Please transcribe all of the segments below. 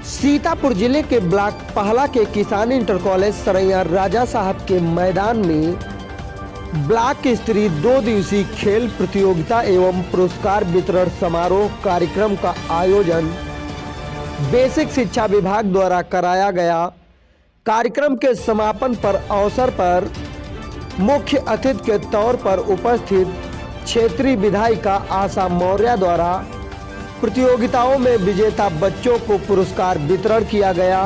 सीतापुर जिले के ब्लॉक पहला के किसान इंटर कॉलेज सरैया राजा साहब के मैदान में ब्लॉक स्तरीय 2 दिवसीय खेल प्रतियोगिता एवं पुरस्कार वितरण समारोह कार्यक्रम का आयोजन बेसिक शिक्षा विभाग द्वारा कराया गया। कार्यक्रम के समापन पर अवसर पर मुख्य अतिथि के तौर पर उपस्थित क्षेत्रीय विधायिका आशा मौर्य द्वारा प्रतियोगिताओं में विजेता बच्चों को पुरस्कार वितरण किया गया।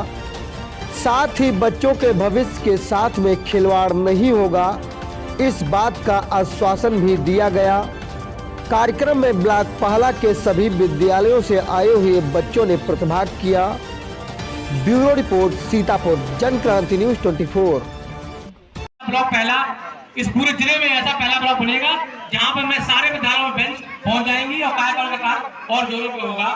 साथ ही बच्चों के भविष्य के साथ में खिलवाड़ नहीं होगा, इस बात का आश्वासन भी दिया गया। कार्यक्रम में ब्लॉक पहला के सभी विद्यालयों से आए हुए बच्चों ने प्रतिभाग किया। Bureau report Sitapur, Jankranti news 24। Block पहला इस पूरे जिले में ऐसा पहला ब्लॉक बनेगा जहां पर मैं सारे विद्यालयों में बेंच पहुंच जाएंगी और कार्यकाल का कार्य और जोरों पे होगा।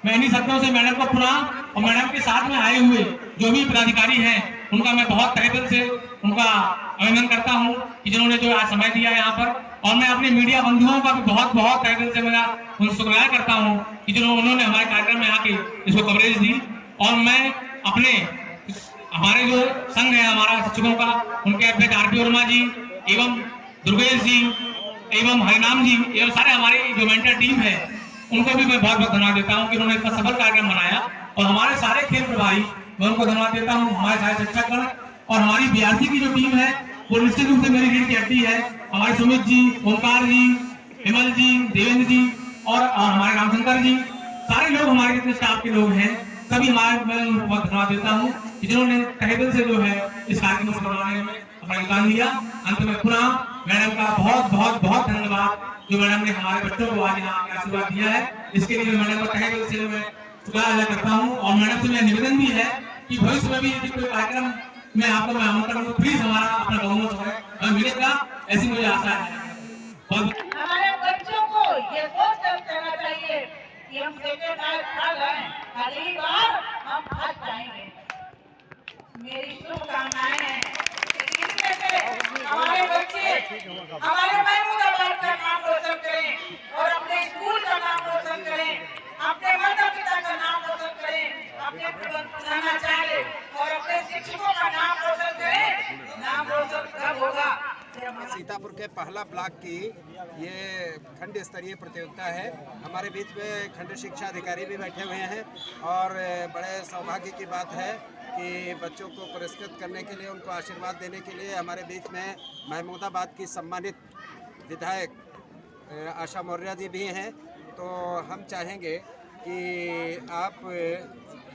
मैं इन्हीं शब्दों से मैडम को पुनः और मैडम के साथ में आए हुए जो भी पदाधिकारी हैं उनका मैं बहुत तहे दिल से उनका अभिनंदन करता हूं कि जिन्होंने जो आज समय दिया यहाँ पर, और मैं अपने मीडिया बंधुओं का भी बहुत बहुत तहे दिल से मैं उनसे शुक्रिया करता हूं कि जिन्होंने हमारे कार्यक्रम में आके इसको कवरेज दी। और मैं अपने हमारे जो संघ है हमारा शिक्षकों का, उनके अध्यक्ष आरपी वर्मा जी एवं दुर्गेश जी एवं हरिनाम जी एवं सारे हमारी जो मेंटर टीम है उनको भी मैं बहुत बहुत धन्यवाद देता हूं कि उन्होंने इतना सफल कार्यक्रम बनाया। और हमारे सारे खेल प्रभारी मैं उनको धन्यवाद देता हूं, हमारे सारे शिक्षकगण और हमारी बीआरसी की जो टीम है वो निश्चित रूप से मेरी रीढ़ की हड्डी है। हमारे सुमित जी, ओंकार जी, विमल जी, देवेंद्र जी और हमारे रामशंकर जी, सारे लोग हमारे जितने स्टाफ के लोग हैं सभी हमारे, मैं उनको बहुत धन्यवाद देता हूँ जिन्होंने तहे दिल से जो है इस कार्यक्रम को करवाने में अपना योगदान दिया। अंत में पुनः मैडम का बहुत बहुत बहुत धन्यवाद जो मैडम ने हमारे बच्चों को आज यहाँ आशीर्वाद दिया है, इसके लिए मैडम का तहे दिल से मैं शुक्रिया अदा करता हूँ। और मैडम से मेरा निवेदन भी है कि भविष्य में भी यदि कोई कार्यक्रम में आपको मैं आमंत्रण दूं, प्लीज हमारा अपना बहुमत है मिलेगा, ऐसी मुझे आशा है। हमारे बच्चों को ये सोच कर करना चाहिए कि हम सेकंड आ गए, अगली बार हम फर्स्ट जाएंगे। मेरी शुभकामनाएं हैं इसमें से हमारे बच्चे हमारे महमूदाबाद का नाम रोशन करें और अपने स्कूल का नाम रोशन करें, अपने माता पिता का नाम रोशन करें, अपने प्रधानाचार्य और अपने शिक्षकों का नाम रोशन करें। नाम रोशन कब होगा? सीतापुर के पहला ब्लॉक की ये खंड स्तरीय प्रतियोगिता है। हमारे बीच में खंड शिक्षा अधिकारी भी बैठे हुए हैं और बड़े सौभाग्य की बात है कि बच्चों को पुरस्कृत करने के लिए, उनको आशीर्वाद देने के लिए हमारे बीच में महमूदाबाद की सम्मानित विधायक आशा मौर्य जी भी हैं। तो हम चाहेंगे कि आप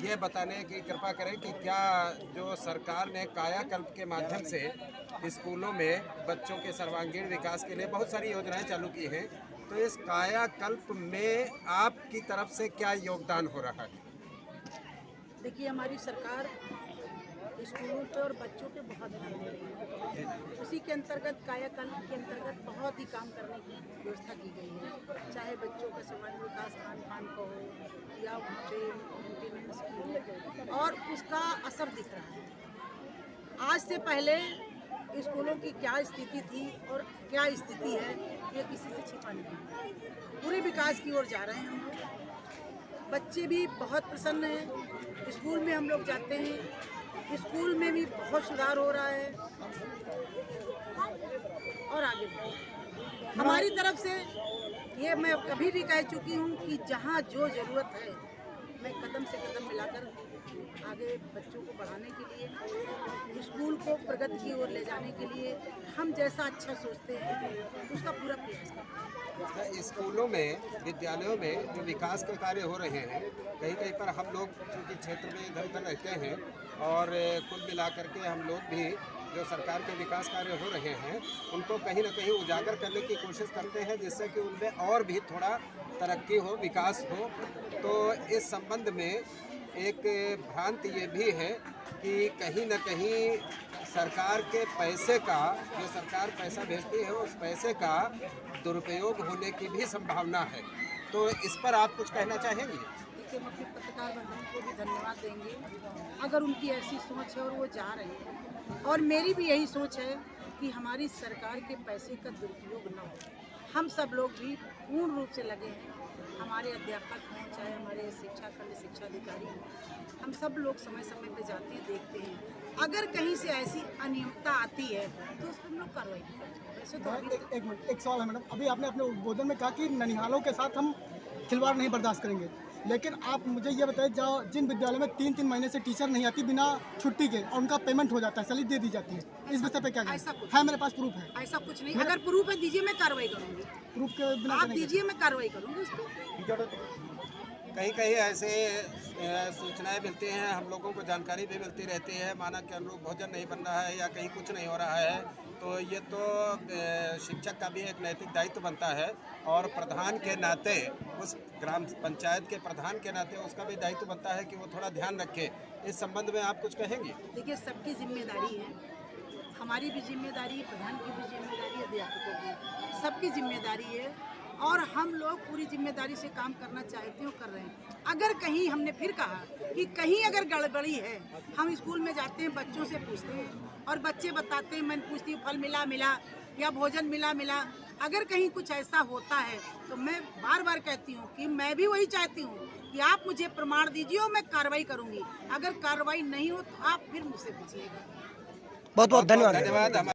ये बताने की कृपा करें कि क्या जो सरकार ने कायाकल्प के माध्यम से स्कूलों में बच्चों के सर्वांगीण विकास के लिए बहुत सारी योजनाएं चालू की हैं, तो इस कायाकल्प में आपकी तरफ से क्या योगदान हो रहा है? देखिए, हमारी सरकार स्कूलों पर और बच्चों पे बहुत ध्यान दे रही है। उसी के अंतर्गत कायाकल्प के अंतर्गत बहुत ही काम करने की व्यवस्था की गई है, चाहे बच्चों का सर्वांगीण विकास खान पान का हो या वहाँ पे मेंटेनेंस की हो, और उसका असर दिख रहा है। आज से पहले स्कूलों की क्या स्थिति थी और क्या स्थिति है ये किसी से छिपा नहीं, पूरे विकास की ओर जा रहे हैं हम लोग। बच्चे भी बहुत प्रसन्न हैं, स्कूल में हम लोग जाते हैं, स्कूल में भी बहुत सुधार हो रहा है और आगे भी हमारी तरफ से ये मैं कभी भी कह चुकी हूँ कि जहाँ जो ज़रूरत है मैं कदम से कदम मिलाकर आगे बच्चों को बढ़ाने के लिए, स्कूल को प्रगति की ओर ले जाने के लिए हम जैसा अच्छा सोचते हैं उसका पूरा प्रयास करते हैं। स्कूलों में, विद्यालयों में जो विकास के कार्य हो रहे हैं, कहीं कहीं पर हम लोग क्योंकि क्षेत्र में इधर उधर रहते हैं और कुल मिलाकर के हम लोग भी जो सरकार के विकास कार्य हो रहे हैं उनको कहीं ना कहीं उजागर करने की कोशिश करते हैं जिससे कि उनमें और भी थोड़ा तरक्की हो, विकास हो। तो इस संबंध में एक भ्रांति ये भी है कि कहीं न कहीं सरकार के पैसे का, जो सरकार पैसा भेजती है उस पैसे का दुरुपयोग होने की भी संभावना है। तो इस पर आप कुछ कहना चाहेंगे? देखिए, हम अपने पत्रकार बंधुओं को भी धन्यवाद देंगे अगर उनकी ऐसी सोच है और वो जा रहे हैं, और मेरी भी यही सोच है कि हमारी सरकार के पैसे का दुरुपयोग न हो। हम सब लोग भी पूर्ण रूप से लगे हैं, हमारे अध्यापक हों चाहे हमारे शिक्षा खंड शिक्षा अधिकारी हों, हम सब लोग समय समय पे जाते हैं, देखते हैं। अगर कहीं से ऐसी अनियमितता आती है तो उस पर हम लोग कार्रवाई भी करते हैं। वैसे तो अभी तक एक मिनट, एक सवाल है मैडम। अभी आपने अपने उद्बोधन में कहा कि ननिहालों के साथ हम खिलवाड़ नहीं बर्दाश्त करेंगे, लेकिन आप मुझे ये बताइए, जिन विद्यालयों में 3-3 महीने से टीचर नहीं आती बिना छुट्टी के और उनका पेमेंट हो जाता है, सैलरी दे दी जाती है, इस विषय पे क्या ऐसा कहें? कुछ है मेरे पास प्रूफ है। ऐसा कुछ नहीं। अगर प्रूफ है दीजिए, मैं कार्रवाई करूंगी। प्रूफ के बिना आप दीजिए, मैं कार्रवाई करूंगी उस पर। कहीं कहीं ऐसे सूचनाएं मिलती हैं, हम लोगों को जानकारी भी मिलती रहती है, माना के अनुरूप भोजन नहीं बन रहा है या कहीं कुछ नहीं हो रहा है, तो ये तो शिक्षक का भी एक नैतिक दायित्व बनता है और प्रधान के नाते, उस ग्राम पंचायत के प्रधान के नाते उसका भी दायित्व बनता है कि वो थोड़ा ध्यान रखे। इस संबंध में आप कुछ कहेंगे? देखिए, सबकी जिम्मेदारी है, हमारी भी जिम्मेदारी है, प्रधान की भी जिम्मेदारी है, अध्यापकों की, सबकी जिम्मेदारी है और हम लोग पूरी जिम्मेदारी से काम करना चाहते हैं और कर रहे हैं। अगर कहीं हमने फिर कहा कि कहीं अगर गड़बड़ी है, हम स्कूल में जाते हैं, बच्चों से पूछते हैं और बच्चे बताते हैं, मैं पूछती हूँ फल मिला या भोजन मिला। अगर कहीं कुछ ऐसा होता है तो मैं बार बार कहती हूँ कि मैं भी वही चाहती हूँ कि आप मुझे प्रमाण दीजिए और मैं कार्रवाई करूँगी। अगर कार्रवाई नहीं हो तो आप फिर मुझसे पूछिएगा। बहुत बहुत धन्यवाद।